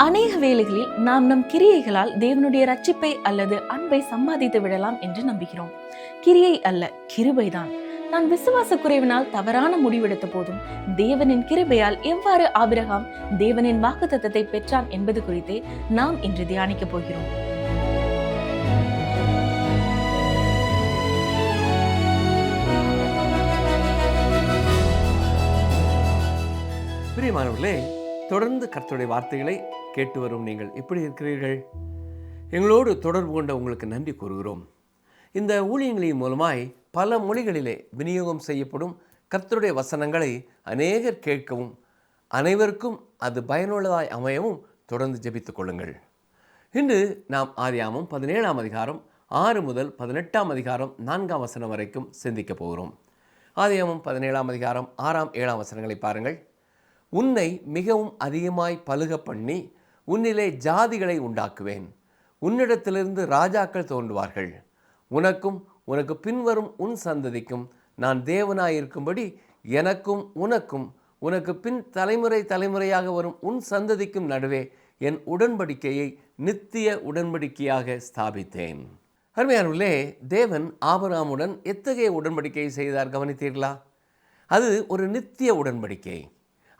அநேக வேளைகளில் நாம் நம் கிரியைகளால் தேவனுடைய ரட்சிப்பை அல்லது அன்பை சம்பாதித்து விடலாம் என்று நம்புகிறோம். கிரியை அல்ல, கிருபைதான். நான் விசுவாச குறைவினால் தவறான முடிவெடுத்த போதும் தேவனின் கிருபையால் எவ்வாறு ஆபிரகாம் தேவனின் வாக்குத்தத்தத்தை பெற்றான் என்பது குறித்தே நாம் இன்று தியானிக்க போகிறோம். பிரியமானவர்களே, தொடர்ந்து கர்த்தருடைய வார்த்தைகளை கேட்டு வரும் நீங்கள் எப்படி இருக்கிறீர்கள்? எங்களோடு தொடர்பு கொண்ட உங்களுக்கு நன்றி கூறுகிறோம். இந்த ஊழியங்களின் மூலமாய் பல மொழிகளிலே விநியோகம் செய்யப்படும் கர்த்தருடைய வசனங்களை அநேகர் கேட்கவும் அனைவருக்கும் அது பயனுள்ளதாய் அமையவும் தொடர்ந்து ஜெபித்துக் கொள்ளுங்கள். இன்று நாம் ஆதியாகமம் 17ஆம் அதிகாரம் 6 முதல் 18ஆம் அதிகாரம் 4ஆம் வசனம் வரைக்கும் சிந்திக்க போகிறோம். ஆதியாகமம் 17ஆம் அதிகாரம் 6ஆம் 7ஆம் வசனங்களை பாருங்கள். உன்னை மிகவும் அதிகமாய் பலுக பண்ணி உன்னிலே ஜாதிகளை உண்டாக்குவேன். உன்னிடத்திலிருந்து ராஜாக்கள் தோன்றுவார்கள். உனக்கும் உனக்கு பின்வரும் உன் சந்ததிக்கும் நான் தேவனாயிருக்கும்படி எனக்கும் உனக்கும் உனக்கு பின் தலைமுறை தலைமுறையாக வரும் உன் சந்ததிக்கும் நடுவே என் உடன்படிக்கையை நித்திய உடன்படிக்கையாக ஸ்தாபித்தேன். அருமையானவர்களே, தேவன் ஆபிரகாமுடன் எத்தகைய உடன்படிக்கையை செய்தார் கவனித்தீர்களா? அது ஒரு நித்திய உடன்படிக்கை.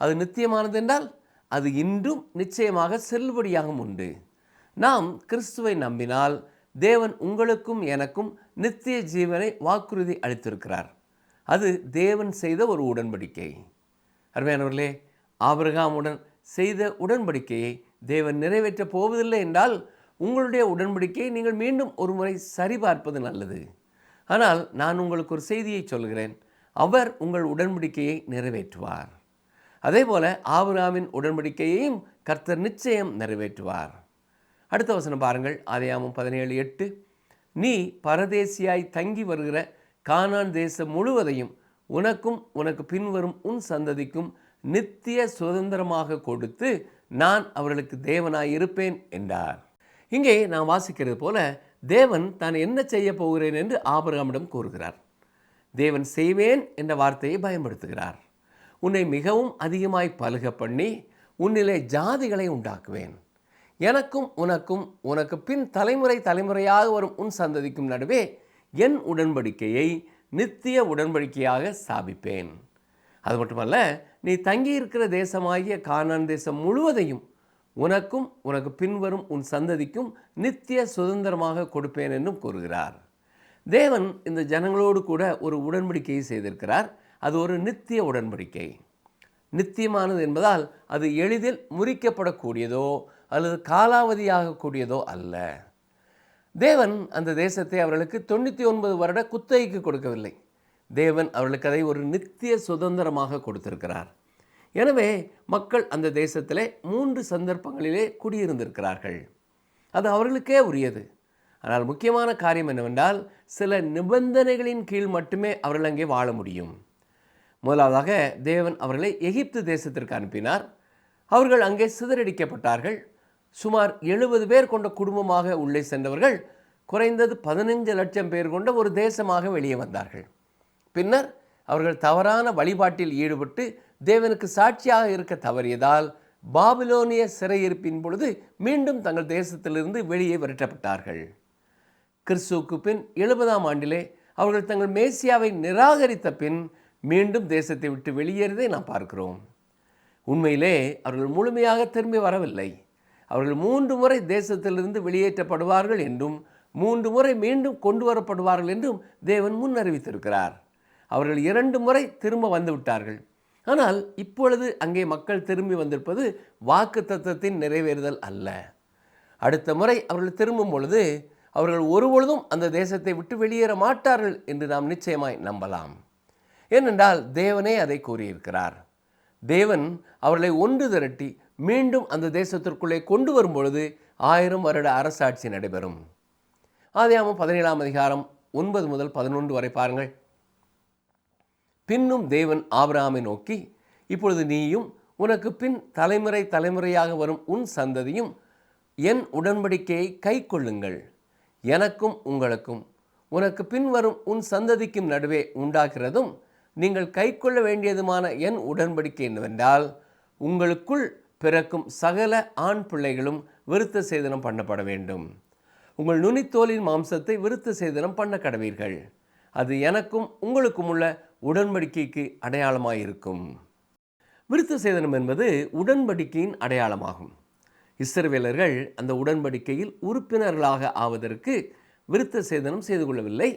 அது நித்தியமானது என்றால் அது இன்றும் நிச்சயமாக செல்லுபடியாகவும் உண்டு. நாம் கிறிஸ்துவை நம்பினால் தேவன் உங்களுக்கும் எனக்கும் நித்திய ஜீவனை வாக்குறுதி அளித்திருக்கிறார். அது தேவன் செய்த ஒரு உடன்படிக்கை. அருமையானவர்களே, ஆபிரகாமுடன் செய்த உடன்படிக்கையை தேவன் நிறைவேற்றப் போவதில்லை என்றால் உங்களுடைய உடன்படிக்கையை நீங்கள் மீண்டும் ஒரு முறை சரிபார்ப்பது நல்லது. ஆனால் நான் உங்களுக்கு ஒரு செய்தியை சொல்கிறேன். அவர் உங்கள் உடன்படிக்கையை நிறைவேற்றுவார். அதே போல ஆபிரகாமின் உடன்படிக்கையையும் கர்த்தர் நிச்சயம் நிறைவேற்றுவார். அடுத்த வசனம் பாருங்கள். ஆதியாகமம் 17:8. நீ பரதேசியாய் தங்கி வருகிற கானான் தேசம் முழுவதையும் உனக்கும் உனக்கு பின்வரும் உன் சந்ததிக்கும் நித்திய சுதந்திரமாக கொடுத்து நான் அவர்களுக்கு தேவனாய் இருப்பேன் என்றார். இங்கே நாம் வாசிக்கிறது போல தேவன் தான் என்ன செய்ய போகிறேன் என்று ஆபிரகாமிடம் கூறுகிறார். தேவன் செய்வேன் என்ற வார்த்தையை பயன்படுத்துகிறார். உன்னை மிகவும் அதிகமாய் பலுக பண்ணி உன்னிலே ஜாதிகளை உண்டாக்குவேன். எனக்கும் உனக்கும் உனக்கு பின் தலைமுறை தலைமுறையாக வரும் உன் சந்ததிக்கும் நடுவே என் உடன்படிக்கையை நித்திய உடன்படிக்கையாக ஸ்தாபிப்பேன். அது மட்டுமல்ல, நீ தங்கியிருக்கிற தேசமாகிய கானான் தேசம் முழுவதையும் உனக்கும் உனக்கு பின்வரும் உன் சந்ததிக்கும் நித்திய சுதந்திரமாக கொடுப்பேன் என்றும் கூறுகிறார். தேவன் இந்த ஜனங்களோடு கூட ஒரு உடன்படிக்கையை செய்திருக்கிறார். அது ஒரு நித்திய உடன்படிக்கை. நித்தியமானது என்பதால் அது எளிதில் முறிக்கப்படக்கூடியதோ அல்லது காலாவதியாகக்கூடியதோ அல்ல. தேவன் அந்த தேசத்தை அவர்களுக்கு 99 வருட குத்தகைக்கு கொடுக்கவில்லை. தேவன் அவர்களுக்கு அதை ஒரு நித்திய சுதந்திரமாக கொடுத்திருக்கிறார். எனவே மக்கள் அந்த தேசத்திலே 3 சந்தர்ப்பங்களிலே குடியிருந்திருக்கிறார்கள். அது அவர்களுக்கே உரியது. ஆனால் முக்கியமான காரியம் என்னவென்றால், சில நிபந்தனைகளின் கீழ் மட்டுமே அவர்கள் அங்கே வாழ முடியும். முதலாவதாக தேவன் அவர்களை எகிப்து தேசத்திற்கு அனுப்பினார். அவர்கள் அங்கே சிதறடிக்கப்பட்டார்கள். சுமார் 70 பேர் கொண்ட குடும்பமாக உள்ளே சென்றவர்கள் குறைந்தது 15 லட்சம் பேர் கொண்ட ஒரு தேசமாக வெளியே வந்தார்கள். பின்னர் அவர்கள் தவறான வழிபாட்டில் ஈடுபட்டு தேவனுக்கு சாட்சியாக இருக்க தவறியதால் பாபிலோனிய சிறையிருப்பின் பொழுது மீண்டும் தங்கள் தேசத்திலிருந்து வெளியே விரட்டப்பட்டார்கள். கிறிஸ்துவுக்கு பின் 70ஆம் ஆண்டிலே அவர்கள் தங்கள் மேசியாவை நிராகரித்த பின் மீண்டும் தேசத்தை விட்டு வெளியேறதை நாம் பார்க்கிறோம். உண்மையிலே அவர்கள் முழுமையாக திரும்பி வரவில்லை. அவர்கள் 3 முறை தேசத்திலிருந்து வெளியேற்றப்படுவார்கள் என்றும் 3 முறை மீண்டும் கொண்டு வரப்படுவார்கள் என்றும் தேவன் முன் அறிவித்திருக்கிறார். அவர்கள் 2 முறை திரும்ப வந்து விட்டார்கள். ஆனால் இப்பொழுது அங்கே மக்கள் திரும்பி வந்திருப்பது வாக்குத்தத்தத்தின் நிறைவேறுதல் அல்ல. அடுத்த முறை அவர்கள் திரும்பும் பொழுது அவர்கள் ஒருபொழுதும் அந்த தேசத்தை விட்டு வெளியேற மாட்டார்கள் என்று நாம் நிச்சயமாய் நம்பலாம். ஏனென்றால் தேவனே அதை கூறியிருக்கிறார். தேவன் அவர்களை ஒன்று திரட்டி மீண்டும் அந்த தேசத்திற்குள்ளே கொண்டு வரும் பொழுது 1000 வருட அரசாட்சி நடைபெறும். ஆதியாகமம் 17ஆம் அதிகாரம் 9 முதல் 11 வரை பாருங்கள். பின்னும் தேவன் ஆபிரகாமை நோக்கி, இப்பொழுது நீயும் உனக்கு பின் தலைமுறை தலைமுறையாக வரும் உன் சந்ததியும் என் உடன்படிக்கையை கை கொள்ளுங்கள். எனக்கும் உங்களுக்கும் உனக்கு பின் வரும் உன் சந்ததிக்கும் நடுவே உண்டாகிறதும் நீங்கள் கைக்கொள்ள வேண்டியதுமான என் உடன்படிக்கை என்னவென்றால், உங்களுக்குள் பிறக்கும் சகல ஆண் பிள்ளைகளும் விருத்த சேதனம் பண்ணப்பட வேண்டும். உங்கள் நுனித்தோலின் மாம்சத்தை விருத்த சேதனம் பண்ண கடவீர்கள். அது எனக்கும் உங்களுக்கும் உள்ள உடன்படிக்கைக்கு அடையாளமாயிருக்கும். விருத்த சேதனம் என்பது உடன்படிக்கையின் அடையாளமாகும். இஸ்ரவேலர்கள் அந்த உடன்படிக்கையில் உறுப்பினர்களாக ஆவதற்கு விருத்த சேதனம் செய்து கொள்ளவில்லை.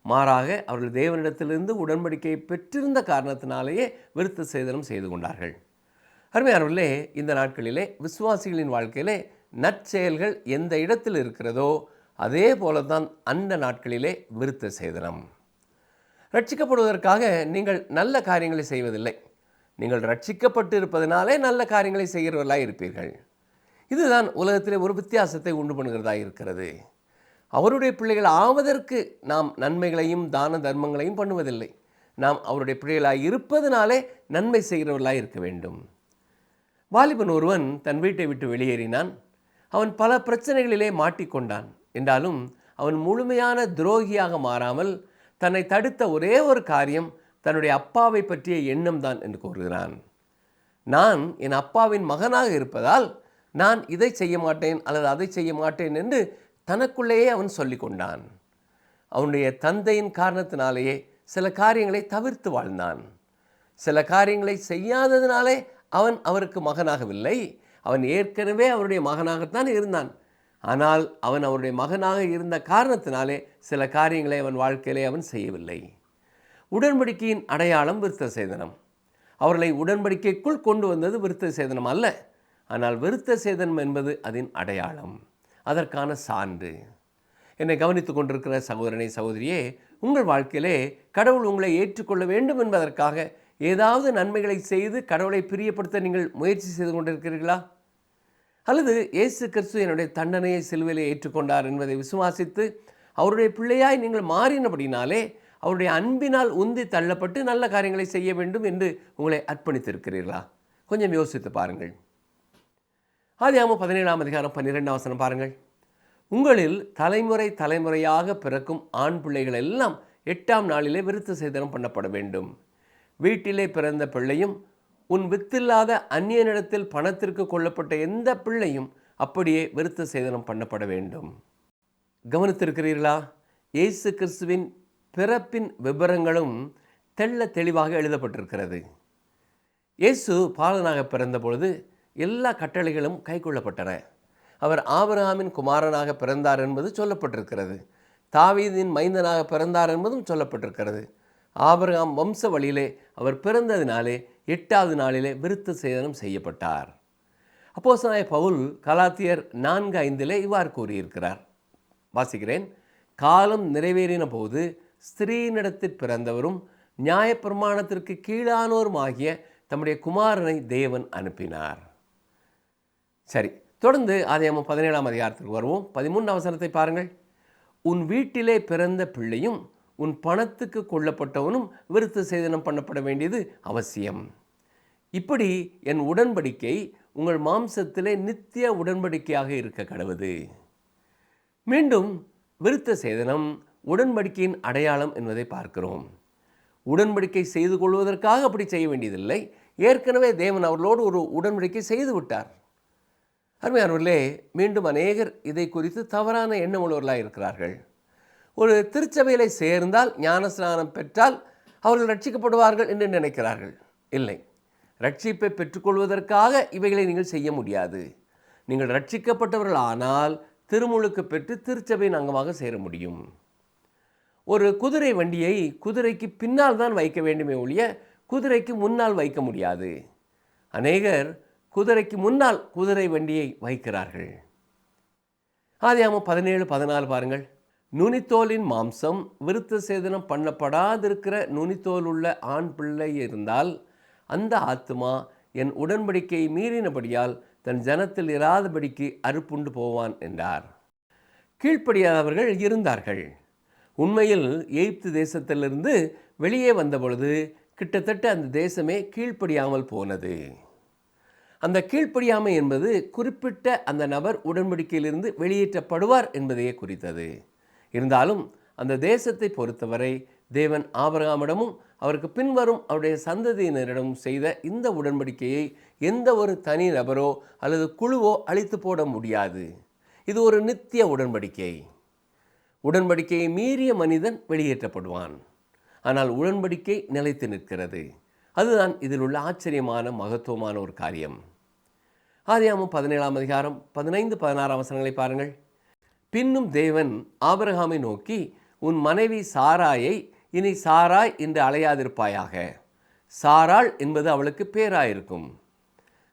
மாறாக அவர்கள் தேவனிடத்திலிருந்து உடன்படிக்கையை பெற்றிருந்த காரணத்தினாலேயே விருத்த சேதனம் செய்து கொண்டார்கள். அருமையானவர்களே, இந்த நாட்களிலே விசுவாசிகளின் வாழ்க்கையிலே நற்செயல்கள் எந்த இடத்தில் இருக்கிறதோ அதே போலதான் அந்த நாட்களிலே விருத்த சேதனம். ரட்சிக்கப்படுவதற்காக நீங்கள் நல்ல காரியங்களை செய்வதில்லை. நீங்கள் ரட்சிக்கப்பட்டு இருப்பதனாலே நல்ல காரியங்களை செய்கிறவர்களாக இருப்பீர்கள். இதுதான் உலகத்திலே ஒரு வித்தியாசத்தை உண்டு பண்ணுகிறதாக இருக்கிறது. அவருடைய பிள்ளைகள் ஆவதற்கு நாம் நன்மைகளையும் தான தர்மங்களையும் பண்ணுவதில்லை. நாம் அவருடைய பிள்ளைகளாக இருப்பதனாலே நன்மை செய்கிறவர்களாக இருக்க வேண்டும். வாலிபன் ஒருவன் தன் வீட்டை விட்டு வெளியேறினான். அவன் பல பிரச்சனைகளிலே மாட்டிக்கொண்டான். என்றாலும் அவன் முழுமையான துரோகியாக மாறாமல் தன்னை தடுத்த ஒரே ஒரு காரியம் தன்னுடைய அப்பாவை பற்றிய எண்ணம் தான் என்று கூறுகிறான். நான் என் அப்பாவின் மகனாக இருப்பதால் நான் இதை செய்ய மாட்டேன் அல்லது அதை செய்ய மாட்டேன் என்று தனக்குள்ளேயே அவன் சொல்லி கொண்டான். அவனுடைய தந்தையின் காரணத்தினாலேயே சில காரியங்களை தவிர்த்து வாழ்ந்தான். சில காரியங்களை செய்யாததினாலே அவன் அவருக்கு மகனாகவில்லை. அவன் ஏற்கனவே அவருடைய மகனாகத்தான் இருந்தான். ஆனால் அவன் அவருடைய மகனாக இருந்த காரணத்தினாலே சில காரியங்களை அவன் வாழ்க்கையிலே அவன் செய்யவில்லை. உடன்படிக்கையின் அடையாளம் விருத்த சேதனம். அவர்களை உடன்படிக்கைக்குள் கொண்டு வந்தது விருத்த சேதனம் அல்ல. ஆனால் விருத்த சேதனம் என்பது அதன் அடையாளம், அதற்கான சான்று. என்னை கவனித்து கொண்டிருக்கிற சகோதரனை சகோதரியே, உங்கள் வாழ்க்கையிலே கடவுள் உங்களை ஏற்றுக்கொள்ள வேண்டும் என்பதற்காக ஏதாவது நன்மைகளை செய்து கடவுளை பிரியப்படுத்த நீங்கள் முயற்சி செய்து கொண்டிருக்கிறீர்களா? அல்லது இயேசு கிறிஸ்து என்னுடைய தண்டனையை சிலுவையிலே ஏற்றுக்கொண்டார் என்பதை விசுவாசித்து அவருடைய பிள்ளையாய் நீங்கள் மாறினபடினாலே அவருடைய அன்பினால் உந்தி தள்ளப்பட்டு நல்ல காரியங்களை செய்ய வேண்டும் என்று உங்களை அர்ப்பணித்திருக்கிறீர்களா? கொஞ்சம் யோசித்து பாருங்கள். ஆதியாகமம் 17ஆம் அதிகாரம் 12ஆம் வசனம் பாருங்கள். உங்களில் தலைமுறை தலைமுறையாக பிறக்கும் ஆண் பிள்ளைகள் எல்லாம் 8ஆம் நாளிலே விருத்த சேதனம் பண்ணப்பட வேண்டும். வீட்டிலே பிறந்த பிள்ளையும் உன் வித்தில்லாத அந்நியனிடத்தில் பணத்திற்கு கொள்ளப்பட்ட எந்த பிள்ளையும் அப்படியே விருத்த சேதனம் பண்ணப்பட வேண்டும். கவனித்திருக்கிறீர்களா? இயேசு கிறிஸ்துவின் பிறப்பின் விபரங்களும் தெள்ள தெளிவாக எழுதப்பட்டிருக்கிறது. இயேசு பாலனாக பிறந்த பொழுது எல்லா கட்டளைகளும் கைக்கொள்ளப்பட்டன. அவர் ஆபிரகாமின் குமாரனாக பிறந்தார் என்பது சொல்லப்பட்டிருக்கிறது. தாவீதின் மைந்தனாக பிறந்தார் என்பதும் சொல்லப்பட்டிருக்கிறது. ஆபிரகாம் வம்ச வழியிலே அவர் பிறந்ததினாலே 8வது நாளிலே விருத்த சேதனம் செய்யப்பட்டார். அப்போஸ்தலனாகிய பவுல் கலாத்தியர் 4:5 இவ்வாறு கூறியிருக்கிறார். வாசிக்கிறேன். காலம் நிறைவேறின போது ஸ்திரீனிடத்தில் பிறந்தவரும் நியாயப்பிரமாணத்திற்கு கீழானோருமாகிய தம்முடைய குமாரனை தேவன் அனுப்பினார். சரி, தொடர்ந்து ஆதியாகமம் 17ஆம் அதிகாரத்திற்கு வருவோம். 13ஆம் வசனத்தை பாருங்கள். உன் வீட்டிலே பிறந்த பிள்ளையும் உன் பணத்துக்கு கொள்ளப்பட்டவனும் விருத்த சேதனம் பண்ணப்பட வேண்டியது அவசியம். இப்படி என் உடன்படிக்கை உங்கள் மாம்சத்திலே நித்திய உடன்படிக்கையாக இருக்க கடவுது. மீண்டும் விருத்த சேதனம் உடன்படிக்கையின் அடையாளம் என்பதை பார்க்கிறோம். உடன்படிக்கை செய்து கொள்வதற்காக அப்படி செய்ய வேண்டியதில்லை. ஏற்கனவே தேவன் அவர்களோடு ஒரு உடன்படிக்கை செய்து விட்டார். அருமையானவர்களே, மீண்டும் அநேகர் இதை குறித்து தவறான எண்ணம் உள்ளவர்களாக இருக்கிறார்கள். ஒரு திருச்சபையிலே சேர்ந்தால் ஞானஸ்நானம் பெற்றால் அவர்கள் ரட்சிக்கப்படுவார்கள் என்று நினைக்கிறார்கள். இல்லை, ரட்சிப்பை பெற்றுக்கொள்வதற்காக இவைகளை நீங்கள் செய்ய முடியாது. நீங்கள் ரட்சிக்கப்பட்டவர்கள் ஆனால் திருமுழுக்கு பெற்று திருச்சபையின் அங்கமாக சேர முடியும். ஒரு குதிரை வண்டியை குதிரைக்கு பின்னால் தான் வைக்க வேண்டுமே ஒழிய குதிரைக்கு முன்னால் வைக்க முடியாது. அநேகர் குதிரைக்கு முன்னால் குதிரை வண்டியை வைக்கிறார்கள். ஆதியாகமம் 17:14 பாருங்கள். நுனித்தோலின் மாம்சம் விருத்த சேதனம் பண்ணப்படாதிருக்கிற நுனித்தோல் உள்ள ஆண் பிள்ளை இருந்தால் அந்த ஆத்துமா என் உடன்படிக்கையை மீறினபடியால் தன் ஜனத்தில் இராதபடிக்கு அறுப்புண்டு போவான் என்றார். கீழ்ப்படியாதவர்கள் இருந்தார்கள். உண்மையில் எகிப்து தேசத்திலிருந்து வெளியே வந்தபொழுது கிட்டத்தட்ட அந்த தேசமே கீழ்ப்படியாமல் போனது. அந்த கீழ்ப்படியாமை என்பது குறிப்பிட்ட அந்த நபர் உடன்படிக்கையிலிருந்து வெளியேற்றப்படுவார் என்பதையே குறித்தது. இருந்தாலும் அந்த தேசத்தை பொறுத்தவரை தேவன் ஆபிரகாமிடமும் அவருக்கு பின்வரும் அவருடைய சந்ததியினரிடம் செய்த இந்த உடன்படிக்கையை எந்த ஒரு தனி நபரோ அல்லது குழுவோ அழித்து போட முடியாது. இது ஒரு நித்திய உடன்படிக்கை. உடன்படிக்கையை மீறிய மனிதன் வெளியேற்றப்படுவான். ஆனால் உடன்படிக்கை நிலைத்து நிற்கிறது. அதுதான் இதில் உள்ள ஆச்சரியமான மகத்துவமான ஒரு காரியம். ஆதியாகமம் 17ஆம் அதிகாரம் 15-16 வசனங்களை பாருங்கள். பின்னும் தேவன் ஆபிரகாமை நோக்கி, உன் மனைவி சாராயை இனி சாராய் என்று அழையாதிருப்பாயாக. சாராள் என்பது அவளுக்கு பேராயிருக்கும்.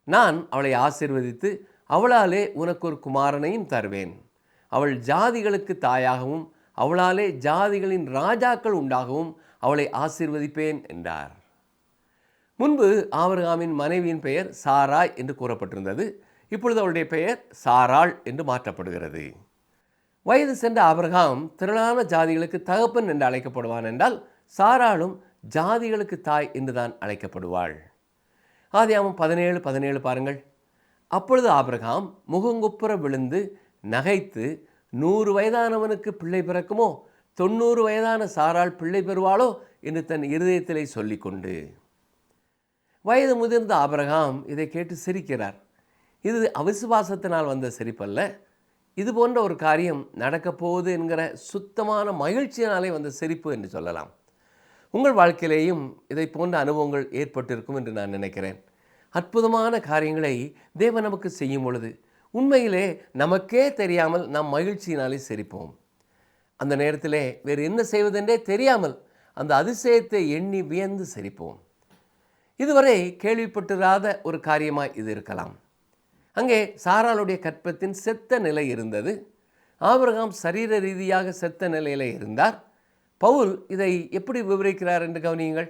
நான் அவளை ஆசீர்வதித்து அவளாலே உனக்கு ஒரு குமாரனையும் தருவேன். அவள் ஜாதிகளுக்கு தாயாகவும் அவளாலே ஜாதிகளின் ராஜாக்கள் உண்டாகவும் அவளை ஆசீர்வதிப்பேன் என்றார். முன்பு ஆபிரகாமின் மனைவியின் பெயர் சாராய் என்று கூறப்பட்டிருந்தது. இப்பொழுது அவளுடைய பெயர் சாராள் என்று மாற்றப்படுகிறது. வயது சென்ற ஆபிரகாம் திரளான ஜாதிகளுக்கு தகப்பன் என்று அழைக்கப்படுவான் என்றால், சாராளும் ஜாதிகளுக்கு தாய் என்றுதான் அழைக்கப்படுவாள். ஆதியாகமம் 17:17 பாருங்கள். அப்பொழுது ஆபிரகாம் முகங்குப்புற விழுந்து நகைத்து, 100 வயதானவனுக்கு பிள்ளை பிறக்குமோ, 90 வயதான சாராள் பிள்ளை பெறுவாளோ என்று தன் இருதயத்திலே சொல்லிக்கொண்டு. வயது முதிர்ந்த ஆபிரகாம் இதை கேட்டு சிரிக்கிறார். இது அவிசுவாசத்தினால் வந்த சிரிப்பல்ல. இது போன்ற ஒரு காரியம் நடக்கப் போகுது என்கிற சுத்தமான மகிழ்ச்சியினாலே வந்த சிரிப்பு என்று சொல்லலாம். உங்கள் வாழ்க்கையிலேயும் இதை போன்ற அனுபவங்கள் ஏற்பட்டிருக்கும் என்று நான் நினைக்கிறேன். அற்புதமான காரியங்களை தேவன் நமக்கு செய்யும் பொழுது உண்மையிலே நமக்கே தெரியாமல் நாம் மகிழ்ச்சியினாலே சிரிப்போம். அந்த நேரத்திலே வேறு என்ன செய்வதென்றே தெரியாமல் அந்த அதிசயத்தை எண்ணி வியந்து சிரிப்போம். இதுவரை கேள்விப்பட்டிராத ஒரு காரியமாய் இது இருக்கலாம். அங்கே சாராளுடைய கற்பத்தின் செத்த நிலை இருந்தது. ஆபிரகாம் சரீர ரீதியாக செத்த நிலையில் இருந்தார். பவுல் இதை எப்படி விவரிக்கிறார் என்று கவனியுங்கள்.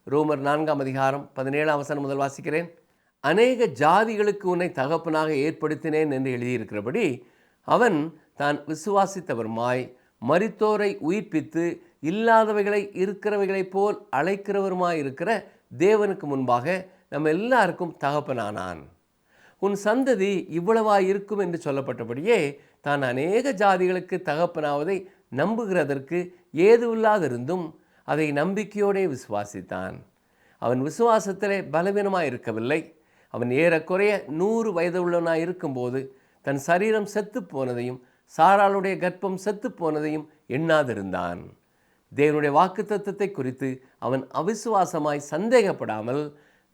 ரோமர் 4ஆம் அதிகாரம் 17ஆம் வசனம் முதல் வாசிக்கிறேன். அநேக ஜாதிகளுக்கு உன்னை தகப்பனாக ஏற்படுத்தினேன் என்று எழுதியிருக்கிறபடி, அவன் தான் விசுவாசித்தவருமாய் மரித்தோரை உயிர்ப்பித்து இல்லாதவைகளை இருக்கிறவைகளைப் போல் அழைக்கிறவருமாய் இருக்கிற தேவனுக்கு முன்பாக நம்ம எல்லாருக்கும் தகப்பனானான். உன் சந்ததி இவ்வளவாய் இருக்கும் என்று சொல்லப்பட்டபடியே தான் அநேக ஜாதிகளுக்கு தகப்பனாவதை நம்புகிறதற்கு ஏதுவில்லாதிருந்தும் அதை நம்பிக்கையோடே விசுவாசித்தான். அவன் விசுவாசத்திலே பலவீனமாய் இருக்கவில்லை. அவன் ஏறக்குறைய 100 வயதுள்ளவனாய் இருக்கும்போது தன் சரீரம் செத்து போனதையும் சாராளுடைய கர்ப்பம் செத்து போனதையும் எண்ணாதிருந்தான். தேவனுடைய வாக்குத்தத்தத்தை குறித்து அவன் அவிசுவாசமாய் சந்தேகப்படாமல்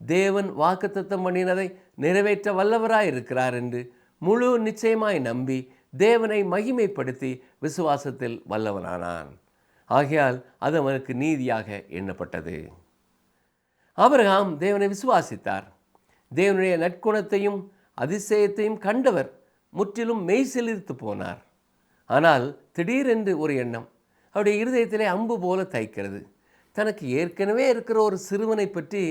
தேவன் வாக்குத்தத்தம் பண்ணினதை நிறைவேற்ற வல்லவராய் இருக்கிறார் என்று முழு நிச்சயமாய் நம்பி தேவனை மகிமைப்படுத்தி விசுவாசத்தில் வல்லவனானான். ஆகையால் அது அவனுக்கு நீதியாக எண்ணப்பட்டது. ஆபிரகாம் தேவனை விசுவாசித்தார். தேவனுடைய நற்குணத்தையும் அதிசயத்தையும் கண்டவர் முற்றிலும் மெய்சிலிர்த்து போனார். ஆனால் திடீரென்று ஒரு எண்ணம் அவருடைய இருதயத்திலே அம்பு போல தைக்கிறது. தனக்கு ஏற்கனவே இருக்கிற ஒரு சிறுவனை பற்றி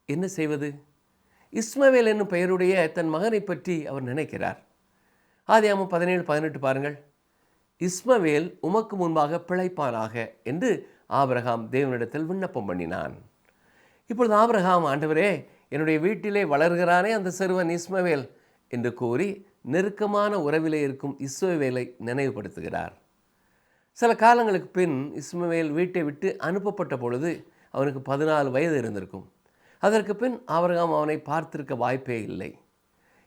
என்ன செய்வது? இஸ்மவேல் என்னும் பெயருடைய தன் மகனை பற்றி அவர் நினைக்கிறார். ஆதியாகமம் 17:18 பாருங்கள். இஸ்மவேல் உமக்கு முன்பாக பிழைப்பானாக என்று ஆபிரகாம் தேவனிடத்தில் விண்ணப்பம் பண்ணினான். இப்பொழுது ஆபிரகாம், ஆண்டவரே, என்னுடைய வீட்டிலே வளர்கிறானே அந்த சிறுவன் இஸ்மவேல் என்று கூறி நெருக்கமான உறவிலே இருக்கும் இஸ்மவேலை நினைவுபடுத்துகிறார். சில காலங்களுக்கு பின் இஸ்மவேல் வீட்டை விட்டு அனுப்பப்பட்ட பொழுது அவனுக்கு 14 வயது இருந்திருக்கும். அதற்கு பின் ஆபிரகாம் அவனை பார்த்திருக்க வாய்ப்பே இல்லை.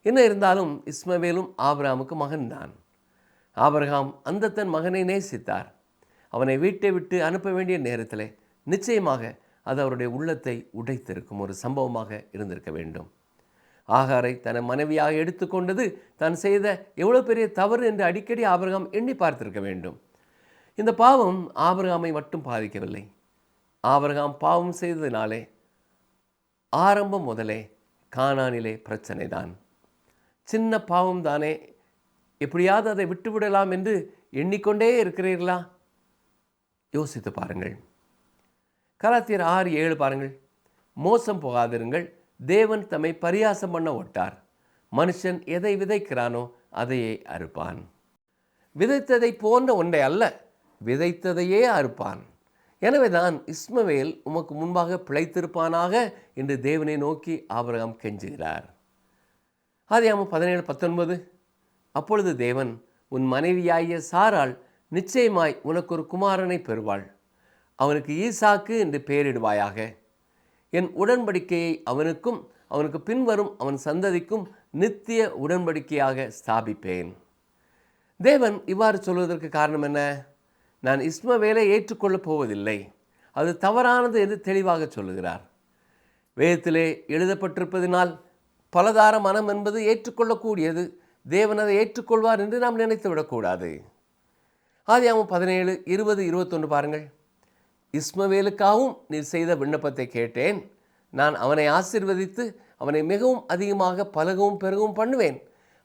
என்ன இருந்தாலும் இஸ்மவேலும் ஆபிரகாமுக்கு மகன்தான். ஆபிரகாம் அந்த தன் மகனை நேசித்தார். அவனை வீட்டை விட்டு அனுப்ப வேண்டிய நேரத்தில் நிச்சயமாக அது அவருடைய உள்ளத்தை உடைத்திருக்கும் ஒரு சம்பவமாக இருந்திருக்க வேண்டும். ஆகாரை தன் மனைவியாக எடுத்துக்கொண்டது தான் செய்த எவ்வளோ பெரிய தவறு என்று அடிக்கடி ஆபிரகாம் எண்ணி பார்த்திருக்க வேண்டும். இந்த பாவம் ஆபிரகாமை மட்டும் பாதிக்கவில்லை. ஆபிரகாம் பாவம் செய்ததினாலே ஆரம்பம் முதலே கானானிலே பிரச்சனை தான். சின்ன பாவம் தானே, எப்படியாவது அதை விட்டுவிடலாம் என்று எண்ணிக்கொண்டே இருக்கிறீர்களா? யோசித்து பாருங்கள். கலாத்தியர் 6:7 பாருங்கள். மோசம் போகாதிருங்கள், தேவன் தம்மை பரியாசம் பண்ண ஒட்டார். மனுஷன் எதை விதைக்கிறானோ அதையே அறுப்பான். விதைத்ததை போன்ற ஒன்றை அல்ல, விதைத்ததையே அறுப்பான். எனவேதான் இஸ்மவேல் உமக்கு முன்பாக பிழைத்திருப்பானாக என்று தேவனை நோக்கி ஆபிரகாம் கெஞ்சுகிறார். ஆதியாகமம் 17:19 அப்பொழுது தேவன், உன் மனைவியாகிய சாராள் நிச்சயமாய் உனக்கு ஒரு குமாரனை பெறுவாள். அவனுக்கு ஈசாக்கு என்று பெயரிடுவாயாக. என் உடன்படிக்கையை அவனுக்கும் அவனுக்கு பின்வரும் அவன் சந்ததிக்கும் நித்திய உடன்படிக்கையாக ஸ்தாபிப்பேன். தேவன் இவ்வாறு சொல்வதற்கு காரணம் என்ன? நான் இஸ்மவேலை ஏற்றுக்கொள்ளப் போவதில்லை, அது தவறானது என்று தெளிவாக சொல்லுகிறார். வேதத்திலே எழுதப்பட்டிருப்பதினால் பலதார மனம் என்பது ஏற்றுக்கொள்ளக்கூடியது. தேவன் அதை ஏற்றுக்கொள்வார் என்று நாம் நினைத்து விடக்கூடாது. ஆதியாகமம் 17, 20, 21 பாருங்கள். இஸ்மவேலுக்காகவும் நீர் செய்த விண்ணப்பத்தை கேட்டேன். நான் அவனை ஆசீர்வதித்து அவனை மிகவும் அதிகமாக பலகவும் பெருகவும் பண்ணுவேன்.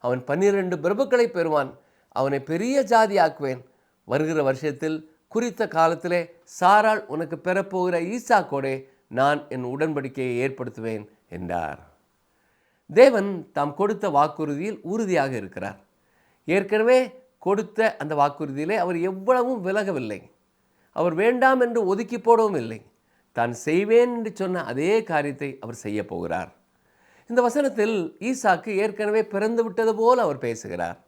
அவன் 12 பிரபுக்களை பெறுவான். அவனை பெரிய ஜாதியாக்குவேன். வருகிற வருஷத்தில் குறித்த காலத்திலே சாராள் உனக்கு பெறப்போகிற ஈசாக்கோடே நான் என் உடன்படிக்கையை ஏற்படுத்துவேன் என்றார். தேவன் தாம் கொடுத்த வாக்குறுதியில் உறுதியாக இருக்கிறார். ஏற்கனவே கொடுத்த அந்த வாக்குறுதியிலே அவர் எவ்வளவும் விலகவில்லை. அவர் வேண்டாம் என்று ஒதுக்கி போடவும் இல்லை. தான் செய்வேன் என்று சொன்ன அதே காரியத்தை அவர் செய்ய போகிறார். இந்த வசனத்தில் ஈசாக்கு ஏற்கனவே பிறந்து விட்டது போல் அவர் பேசுகிறார்.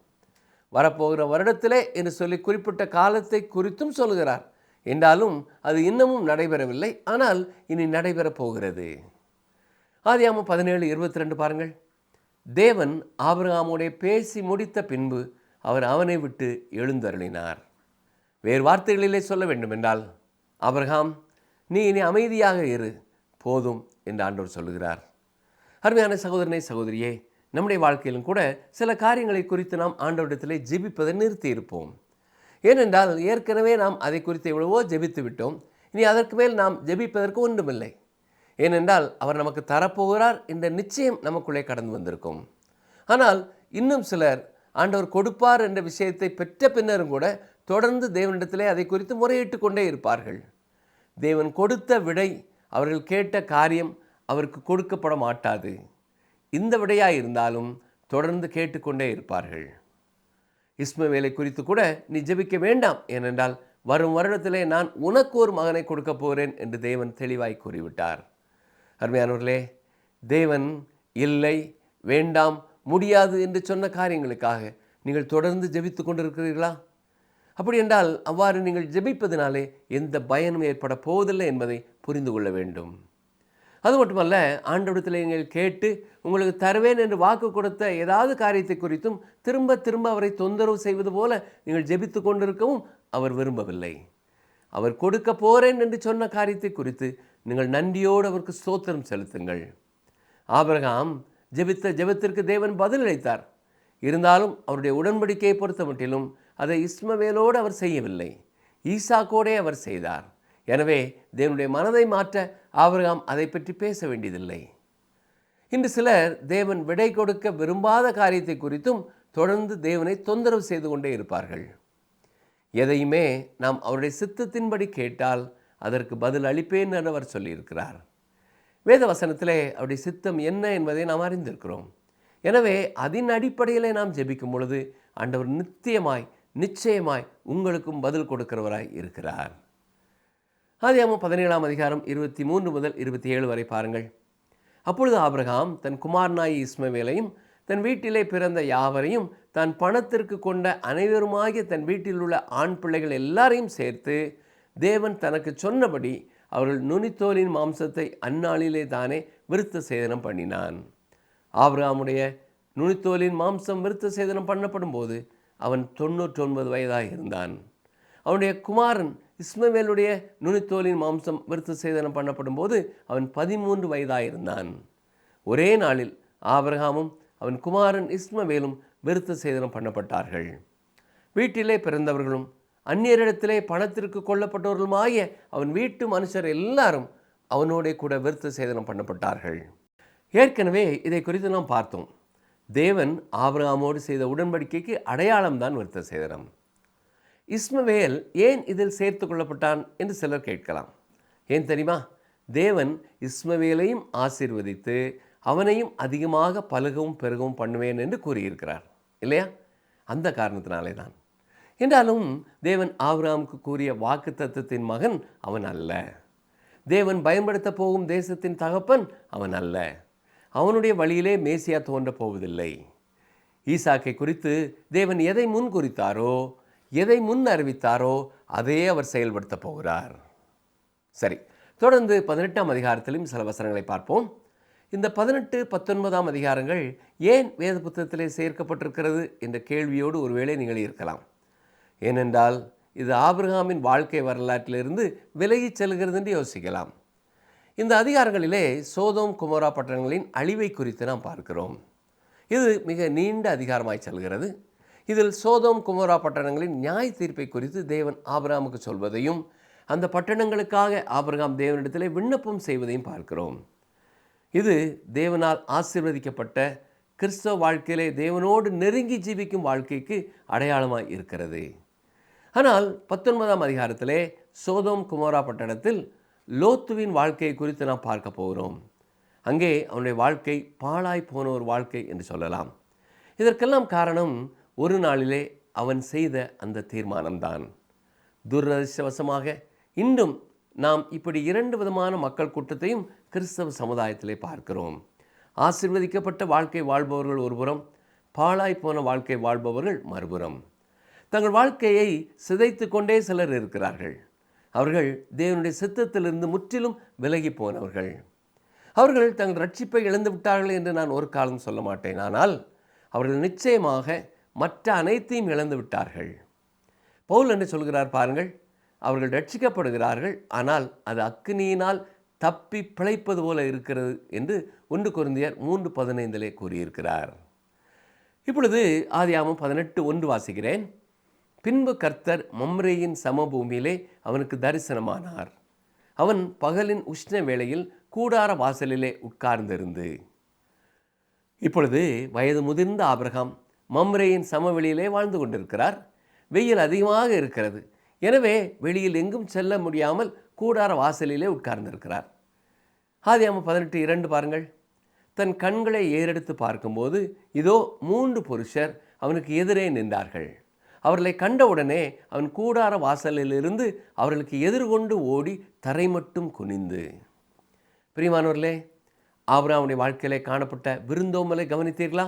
வரப்போகிற வருடத்திலே என்று சொல்லி குறிப்பிட்ட காலத்தை குறித்தும் சொல்கிறார். என்றாலும் அது இன்னமும் நடைபெறவில்லை. ஆனால் இனி நடைபெறப் போகிறது. ஆதியாகமம் 17, 22 பாருங்கள். தேவன் ஆபிரகாமோடே பேசி முடித்த பின்பு அவர் அவனை விட்டு எழுந்தருளினார். வேறு வார்த்தைகளிலே சொல்ல வேண்டுமென்றால், ஆபிரகாம், நீ இனி அமைதியாக இரு, போதும் என்று ஆண்டவர் சொல்லுகிறார். அருமையான சகோதரனை, சகோதரியே, நம்முடைய வாழ்க்கையிலும் கூட சில காரியங்களை குறித்து நாம் ஆண்டவரிடத்திலே ஜெபிப்பதை நிறுத்தி இருப்போம். ஏனென்றால் ஏற்கனவே நாம் அதை குறித்து எவ்வளவோ ஜெபித்து விட்டோம். இனி அதற்கு மேல் நாம் ஜெபிப்பதற்கு ஒன்றுமில்லை. ஏனென்றால் அவர் நமக்கு தரப்போகிறார் என்ற நிச்சயம் நமக்குள்ளே கடந்து வந்திருக்கும். ஆனால் இன்னும் சிலர் ஆண்டவர் கொடுப்பார் என்ற விஷயத்தை பெற்ற பின்னரும் கூட தொடர்ந்து தேவனிடத்திலே அதை குறித்து முறையிட்டு கொண்டே இருப்பார்கள். தேவன் கொடுத்த விடை, அவர்கள் கேட்ட காரியம் அவருக்கு கொடுக்கப்பட மாட்டாது. இந்த விடையாக இருந்தாலும் தொடர்ந்து கேட்டுக்கொண்டே இருப்பார்கள். இஸ்மவேலை குறித்து கூட நீ ஜெபிக்க வேண்டாம், ஏனென்றால் வரும் வருடத்திலே நான் உனக்கு ஒரு மகனை கொடுக்க போகிறேன் என்று தேவன் தெளிவாய் கூறிவிட்டார். அருமையானவர்களே, தேவன் இல்லை, வேண்டாம், முடியாது என்று சொன்ன காரியங்களுக்காக நீங்கள் தொடர்ந்து ஜெபித்து கொண்டிருக்கிறீர்களா? அப்படி என்றால் அவ்வாறு நீங்கள் ஜெபிப்பதினாலே எந்த பயனும் ஏற்பட போவதில்லை என்பதை புரிந்து கொள்ள வேண்டும். அது மட்டுமல்ல, ஆண்டவரிடத்தில் நீங்கள் கேட்டு உங்களுக்கு தருவேன் என்று வாக்கு கொடுத்த ஏதாவது காரியத்தை குறித்தும் திரும்ப திரும்ப அவரை தொந்தரவு செய்வது போல நீங்கள் ஜெபித்து கொண்டிருக்கவும் அவர் விரும்பவில்லை. அவர் கொடுக்க போகிறேன் என்று சொன்ன காரியத்தை குறித்து நீங்கள் நன்றியோடு அவருக்கு ஸ்தோத்திரம் செலுத்துங்கள். ஆபிரகாம் ஜெபித்த ஜெபத்திற்கு தேவன் பதிலளித்தார். இருந்தாலும் அவருடைய உடன்படிக்கையை பொறுத்த மட்டிலும் அதை இஸ்மவேலோடு அவர் செய்யவில்லை, ஈசாக்கோடே அவர் செய்தார். எனவே தேவனுடைய மனதை மாற்ற ஆபிரகாம் அதை பற்றி பேச வேண்டியதில்லை. இன்று சிலர் தேவன் விடை கொடுக்க விரும்பாத காரியத்தை குறித்தும் தொடர்ந்து தேவனை தொந்தரவு செய்து கொண்டே இருப்பார்கள். எதையுமே நாம் அவருடைய சித்தத்தின்படி கேட்டால் அதற்கு பதில் அளிப்பேன் என்று அவர் சொல்லியிருக்கிறார். வேத வசனத்திலே அவருடைய சித்தம் என்ன என்பதை நாம் அறிந்திருக்கிறோம். எனவே அதன் அடிப்படையிலே நாம் ஜெபிக்கும் பொழுது ஆண்டவர் நிச்சயமாய் உங்களுக்கும் பதில் கொடுக்கிறவராய் இருக்கிறார். ஆதியாகமம் 17 அதிகாரம் 23 முதல் 27 வரை பாருங்கள். அப்பொழுது ஆபிரகாம் தன் குமாரனாய் இஸ்மவேலையும் தன் வீட்டிலே பிறந்த யாவரையும் தான் பணத்திற்கு கொண்ட அனைவருமாகிய தன் வீட்டில் உள்ள ஆண் பிள்ளைகள் எல்லாரையும் சேர்த்து தேவன் தனக்கு சொன்னபடி அவர்கள் நுனித்தோலின் மாம்சத்தை அந்நாளிலே தானே விருத்த சேதனம் பண்ணினான். ஆபிரகாமுடைய நுனித்தோலின் மாம்சம் விருத்த சேதனம் பண்ணப்படும் போது அவன் 99 வயதாக இருந்தான். அவனுடைய குமாரன் இஸ்மவேலுடைய நுனித்தோலின் மாம்சம் விருத்த சேதனம் பண்ணப்படும் போது அவன் 13 வயதாக இருந்தான். ஒரே நாளில் ஆபிரகாமும் அவன் குமாரன் இஸ்மவேலும் விருத்த சேதனம் பண்ணப்பட்டார்கள். வீட்டிலே பிறந்தவர்களும் அந்நியரிடத்திலே பணத்திற்கு கொல்லப்பட்டவர்களுமாகிய அவன் வீட்டு மனுஷர் எல்லாரும் அவனோட கூட விருத்த சேதனம் பண்ணப்பட்டார்கள். ஏற்கனவே இதை குறித்து நாம் பார்த்தோம். தேவன் ஆபிரகாமோடு செய்த உடன்படிக்கைக்கு அடையாளம்தான் விருத்த சேதனம். இஸ்மவேல் ஏன் இதில் சேர்த்து கொள்ளப்பட்டான் என்று சிலர் கேட்கலாம். ஏன் தெரியுமா? தேவன் இஸ்மவேலையும் ஆசீர்வதித்து அவனையும் அதிகமாக பலுகவும் பெருகவும் பண்ணுவேன் என்று கூறியிருக்கிறார் இல்லையா? அந்த காரணத்தினாலே தான். என்றாலும் தேவன் ஆபிரகாமுக்கு கூறிய வாக்குத்தத்தத்தின் மகன் அவன் அல்ல. தேவன் பயன்படுத்த போகும் தேசத்தின் தகப்பன் அவன் அல்ல. அவனுடைய வழியிலே மேசியா தோன்றப் போவதில்லை. ஈசாக்கை குறித்து தேவன் எதை முன் குறித்தாரோ, எதை முன் அறிவித்தாரோ அதையே அவர் செயல்படுத்த போகிறார். சரி, தொடர்ந்து 18ஆம் அதிகாரத்திலும் சில வசனங்களை பார்ப்போம். இந்த 18, 19ஆம் அதிகாரங்கள் ஏன் வேத புத்தகத்திலே சேர்க்கப்பட்டிருக்கிறது என்ற கேள்வியோடு ஒருவேளை நீங்கள் இருக்கலாம். ஏனென்றால் இது ஆபிரகாமின் வாழ்க்கை வரலாற்றிலிருந்து விலகிச் செல்கிறது என்று யோசிக்கலாம். இந்த அதிகாரங்களிலே சோதோம் குமோரா பட்டணங்களின் அழிவை குறித்து நாம் பார்க்கிறோம். இது மிக நீண்ட அதிகாரமாய் செல்கிறது. இதில் சோதோம் குமோரா பட்டணங்களின் நியாய தீர்ப்பை குறித்து தேவன் ஆபிரகாமுக்கு சொல்வதையும் அந்த பட்டணங்களுக்காக ஆபிரகாம் தேவனிடத்திலே விண்ணப்பம் செய்வதையும் பார்க்கிறோம். இது தேவனால் ஆசீர்வதிக்கப்பட்ட கிறிஸ்தவ வாழ்க்கையிலே தேவனோடு நெருங்கி ஜீவிக்கும் வாழ்க்கைக்கு அடையாளமாய் இருக்கிறது. ஆனால் 19ஆம் அதிகாரத்திலே சோதோம் குமோரா பட்டணத்தில் லோத்துவின் வாழ்க்கையை குறித்து நாம் பார்க்க போகிறோம். அங்கே அவனுடைய வாழ்க்கை பாழாய் போன ஒரு வாழ்க்கை என்று சொல்லலாம். இதற்கெல்லாம் காரணம் ஒரு நாளிலே அவன் செய்த அந்த தீர்மானம்தான். துரதிர்ஷ்டவசமாக இன்றும் நாம் இப்படி 2 விதமான மக்கள் கூட்டத்தையும் கிறிஸ்தவ சமுதாயத்திலே பார்க்கிறோம். ஆசீர்வதிக்கப்பட்ட வாழ்க்கை வாழ்பவர்கள் ஒருபுறம், பாழாய் போன வாழ்க்கை வாழ்பவர்கள் மறுபுறம். தங்கள் வாழ்க்கையை சிதைத்து கொண்டே சிலர் இருக்கிறார்கள். அவர்கள் தேவனுடைய சித்தத்திலிருந்து முற்றிலும் விலகி போனவர்கள். அவர்கள் தங்கள் ரட்சிப்பை இழந்து விட்டார்கள் என்று நான் ஒரு காலம் சொல்ல மாட்டேன். ஆனால் அவர்கள் நிச்சயமாக மற்ற அனைத்தையும் இழந்து விட்டார்கள். பவுல் என்று சொல்கிறார் பாருங்கள், அவர்கள் ரட்சிக்கப்படுகிறார்கள், ஆனால் அது அக்கினியினால் தப்பி பிழைப்பது போல இருக்கிறது என்று 1 கொரிந்தியர் 3:15 கூறியிருக்கிறார். இப்பொழுது ஆதியாகமம் 18:1 வாசிக்கிறேன். பின்பு கர்த்தர் மம்ரேயின் சமபூமியிலே அவனுக்கு தரிசனமானார். அவன் பகலின் உஷ்ண வேளையில் கூடார வாசலிலே உட்கார்ந்திருந்து. இப்பொழுது வயது முதிர்ந்த ஆபிரகாம் மம்ரேயின் சமவெளியிலே வாழ்ந்து கொண்டிருக்கிறார். வெயில் அதிகமாக இருக்கிறது. எனவே வெளியில் எங்கும் செல்ல முடியாமல் கூடார வாசலிலே உட்கார்ந்திருக்கிறார். ஆதியாகமம் 18:2 பாருங்கள். தன் கண்களை ஏறெடுத்து பார்க்கும்போது இதோ 3 புருஷர் அவனுக்கு எதிரே நின்றார்கள். அவர்களை கண்டவுடனே அவன் கூடார வாசலிலிருந்து அவர்களுக்கு எதிர்கொண்டு ஓடி தரை மட்டும் குனிந்து. பிரியமானவர்களே, ஆபிரகாமுடைய வாழ்க்கையிலே காணப்பட்ட விருந்தோம்பலை கவனித்தீர்களா?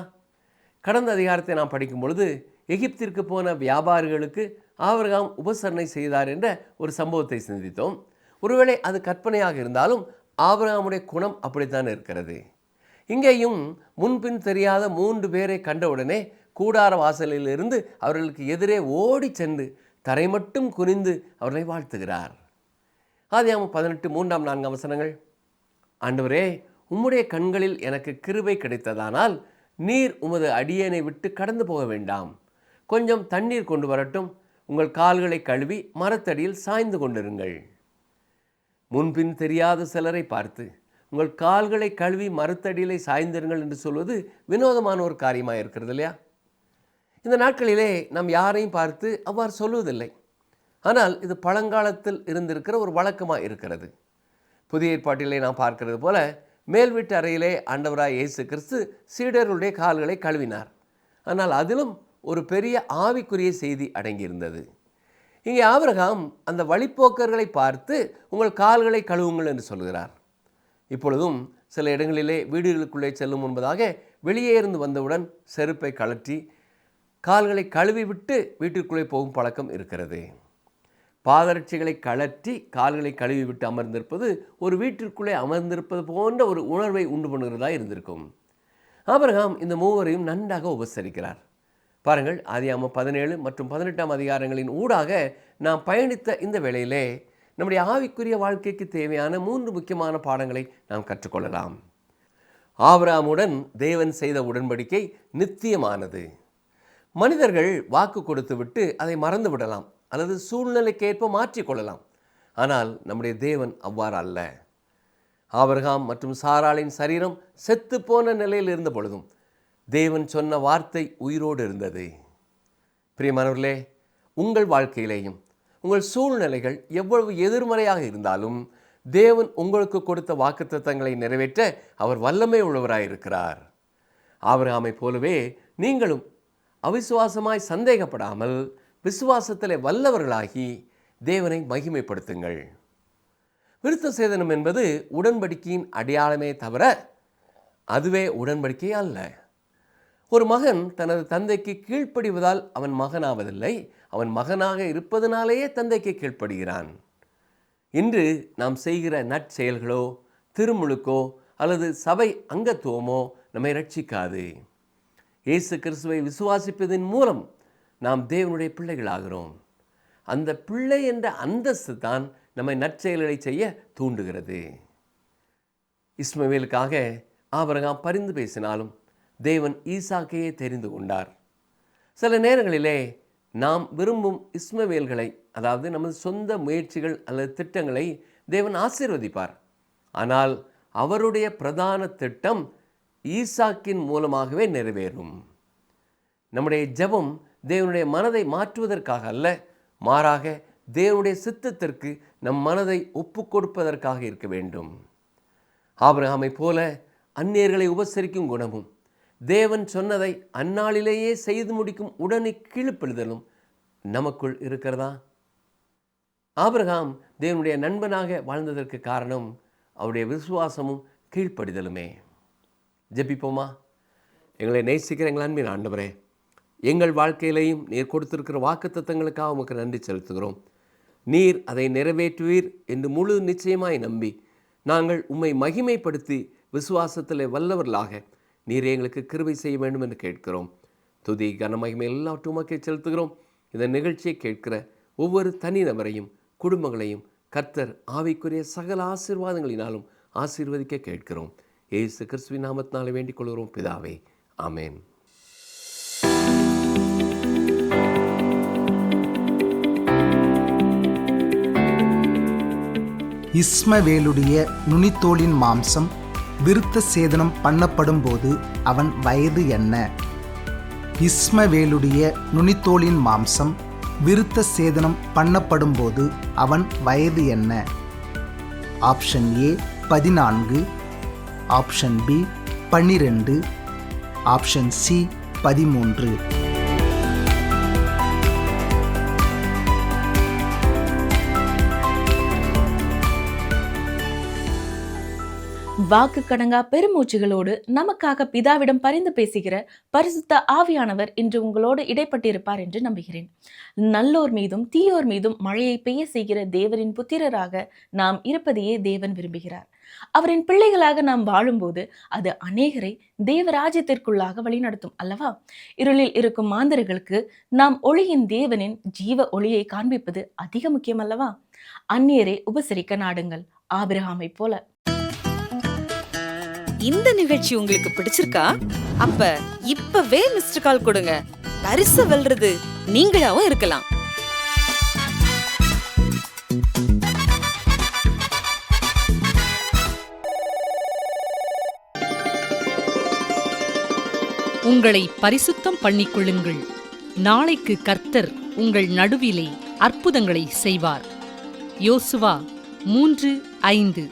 கடந்த அதிகாரத்தை நாம் படிக்கும் பொழுது எகிப்திற்கு போன வியாபாரிகளுக்கு ஆபிரகாம் உபசரணை செய்தார் என்ற ஒரு சம்பவத்தை சிந்தித்தோம். ஒருவேளை அது கற்பனையாக இருந்தாலும் ஆபிரகாமுடைய குணம் அப்படித்தான் இருக்கிறது. இங்கேயும் முன்பின் தெரியாத 3 பேரை கண்டவுடனே கூடார வாசலிலிருந்து அவர்களுக்கு எதிரே ஓடி சென்று தரை மட்டும் குனிந்து அவர்களை வாழ்த்துகிறார். ஆதியாகமம் 18 3-4 வசனங்கள். ஆண்டவரே, உம்முடைய கண்களில் எனக்கு கிருபை கிடைத்ததானால் நீர் உமது அடியேனை விட்டு கடந்து போக வேண்டாம். கொஞ்சம் தண்ணீர் கொண்டு வரட்டும். உங்கள் கால்களை கழுவி மரத்தடியில் சாய்ந்து கொண்டிருங்கள். முன்பின் தெரியாத சிலரை பார்த்து உங்கள் கால்களை கழுவி மரத்தடியிலே சாய்ந்திருங்கள் என்று சொல்வது வினோதமான ஒரு காரியமாக இருக்கிறது இல்லையா? இந்த நாட்களிலே நாம் யாரையும் பார்த்து அவ்வாறு சொல்வதில்லை. ஆனால் இது பழங்காலத்தில் இருந்திருக்கிற ஒரு வழக்கமாக இருக்கிறது. புதிய ஏற்பாட்டிலே நாம் பார்க்கிறது போல மேல் வீட்டு அறையிலே ஆண்டவராய் இயேசு கிறிஸ்து சீடர்களுடைய கால்களை கழுவினார். ஆனால் அதிலும் ஒரு பெரிய ஆவிக்குரிய செய்தி அடங்கியிருந்தது. இங்கே ஆபிரகாம் அந்த வழிப்போக்கர்களை பார்த்து உங்கள் கால்களை கழுவுங்கள் என்று சொல்கிறார். இப்பொழுதும் சில இடங்களிலே வீடுகளுக்குள்ளே செல்லும் முன்பதாக வெளியே இருந்து வந்தவுடன் செருப்பை கழற்றி கால்களை கழுவி விட்டு வீட்டிற்குள்ளே போகும் பழக்கம் இருக்கிறது. பாதரட்சிகளை கழற்றி கால்களை கழுவி விட்டு அமர்ந்திருப்பது ஒரு வீட்டிற்குள்ளே அமர்ந்திருப்பது போன்ற ஒரு உணர்வை உண்டு பண்ணுகிறதா இருந்திருக்கும். ஆபிரகாம் இந்த மூவரையும் நன்றாக உபசரிக்கிறார். பாருங்கள், ஆதியாகமம் 17 மற்றும் 18ஆம் அதிகாரங்களின் ஊடாக நாம் பயணித்த இந்த வேளையிலே நம்முடைய ஆவிக்குரிய வாழ்க்கைக்கு தேவையான 3 முக்கியமான பாடங்களை நாம் கற்றுக்கொள்ளலாம். ஆபிரகாமுடன் தேவன் செய்த உடன்படிக்கை நித்தியமானது. மனிதர்கள் வாக்கு கொடுத்து விட்டு அதை மறந்து விடலாம் அல்லது சூழ்நிலைக்கேற்ப மாற்றிக்கொள்ளலாம். ஆனால் நம்முடைய தேவன் அவ்வாறு அல்ல. ஆபிரகாம் மற்றும் சாராளின் சரீரம் செத்துப்போன நிலையில் இருந்த பொழுதும் தேவன் சொன்ன வார்த்தை உயிரோடு இருந்தது. பிரியமானவர்களே, உங்கள் வாழ்க்கையிலேயும் உங்கள் சூழ்நிலைகள் எவ்வளவு எதிர்மறையாக இருந்தாலும் தேவன் உங்களுக்கு கொடுத்த வாக்குத்தத்தங்களை நிறைவேற்ற அவர் வல்லமை உள்ளவராயிருக்கிறார். ஆபிரகாமை போலவே நீங்களும் அவிசுவாசமாய் சந்தேகப்படாமல் விசுவாசத்திலே வல்லவர்களாகி தேவனை மகிமைப்படுத்துங்கள். விருத்த சேதனம் என்பது உடன்படிக்கையின் அடையாளமே தவிர அதுவே உடன்படிக்கை அல்ல. ஒரு மகன் தனது தந்தைக்கு கீழ்ப்படிவதால் அவன் மகனாவதில்லை, அவன் மகனாக இருப்பதனாலேயே தந்தைக்கு கீழ்ப்படுகிறான். இன்று நாம் செய்கிற நற்செயல்களோ திருமுழுக்கோ அல்லது சபை அங்கத்துவமோ நம்மை ரட்சிக்காது. இயேசு கிறிஸ்துவை விசுவாசிப்பதன் மூலம் நாம் தேவனுடைய பிள்ளைகளாகிறோம். அந்த பிள்ளை என்ற அந்தஸ்து தான் நம்மை நற்செயல்களை செய்ய தூண்டுகிறது. இஸ்மவேலுக்காக ஆபிரகாம் பரிந்து பேசினாலும் தேவன் ஈசாக்கையே தெரிந்து கொண்டார். சில நேரங்களிலே நாம் விரும்பும் இஸ்மவேல்களை, அதாவது நமது சொந்த முயற்சிகள் அல்லது திட்டங்களை தேவன் ஆசீர்வதிப்பார். ஆனால் அவருடைய பிரதான திட்டம் ஈசாக்கின் மூலமாகவே நிறைவேறும். நம்முடைய ஜெபம் தேவனுடைய மனதை மாற்றுவதற்காக அல்ல, மாறாக தேவனுடைய சித்தத்திற்கு நம் மனதை ஒப்பு கொடுப்பதற்காக இருக்க வேண்டும். ஆபிரகாமை போல அந்நியர்களை உபசரிக்கும் குணமும் தேவன் சொன்னதை அந்நாளிலேயே செய்து முடிக்கும் உடனே கீழ்ப்பெழுதலும் நமக்குள் இருக்கிறதா? ஆபிரகாம் தேவனுடைய நண்பனாக வாழ்ந்ததற்கு காரணம் அவருடைய விசுவாசமும் கீழ்ப்படிதலுமே. ஜெபிப்போமா? எங்களை நேசிக்கிற எங்கள் அன்பின் ஆண்டவரே, எங்கள் வாழ்க்கையிலையும் நீர் கொடுத்திருக்கிற வாக்குத்தத்தங்களுக்காக உமக்கு நன்றி செலுத்துகிறோம். நீர் அதை நிறைவேற்றுவீர் என்று முழு நிச்சயமாய் நம்பி நாங்கள் உம்மை மகிமைப்படுத்தி விசுவாசத்தில் வல்லவர்களாக நீர் எங்களுக்கு கிருபை செய்ய வேண்டும் என்று கேட்கிறோம். துதி கன மகிமை எல்லாவற்றும் உமக்கே செலுத்துகிறோம். இந்த நிகழ்ச்சியை கேட்கிற ஒவ்வொரு தனிநபரையும் குடும்பங்களையும் கர்த்தர் ஆவிக்குரிய சகல ஆசீர்வாதங்களினாலும் ஆசீர்வதிக்க கேட்கிறோம். இயேசு கிறிஸ்துவின் நாமத்தினாலே வேண்டிக் கொள்கிறோம் பிதாவே, ஆமென். இஸ்மவேலுடைய நுனித்தோலின் மாம்சம் விருத்த சேதனம் பண்ணப்படும் போது அவன் வயது என்ன? இஸ்மவேலுடைய நுனித்தோலின் மாம்சம் விருத்த சேதனம் பண்ணப்படும் போது அவன் வயது என்ன? Option A 14, option B 12, option C 13. வாக்கு கடங்கா பெருமூச்சுகளோடு நமக்காக பிதாவிடம் பரிந்து பேசுகிற பரிசுத்த ஆவியானவர் இன்று உங்களோடு இடைப்பட்டிருப்பார் என்று நம்புகிறேன். நல்லோர் மீதும் தீயோர் மீதும் மழையை பெய்ய செய்கிற தேவரின் புத்திரராக நாம் இருப்பதையே தேவன் விரும்புகிறார். அவரின் பிள்ளைகளாக நாம் வாழும்போது அது அநேகரை தேவராஜ்யத்திற்குள்ளாக வழிநடத்தும் அல்லவா? இருளில் இருக்கும் மாந்தர்களுக்கு நாம் ஒளியின் தேவனின் ஜீவ ஒளியை காண்பிப்பது அதிக முக்கியம் அல்லவா? அந்நியரை உபசரிக்க நாடுங்கள், ஆபிரகாமை போல. இந்த நிகழ்ச்சி உங்களுக்கு பிடிச்சிருக்கா? அப்ப இப்பவே மிஸ்டர் கால் கொடுங்க. பரிசு வெல்றது நீங்களாவும் இருக்கலாம். உங்களை பரிசுத்தம் பண்ணிக்கொள்ளுங்கள். நாளைக்கு கர்த்தர் உங்கள் நடுவிலே அற்புதங்களை செய்வார். யோசுவா 3:5.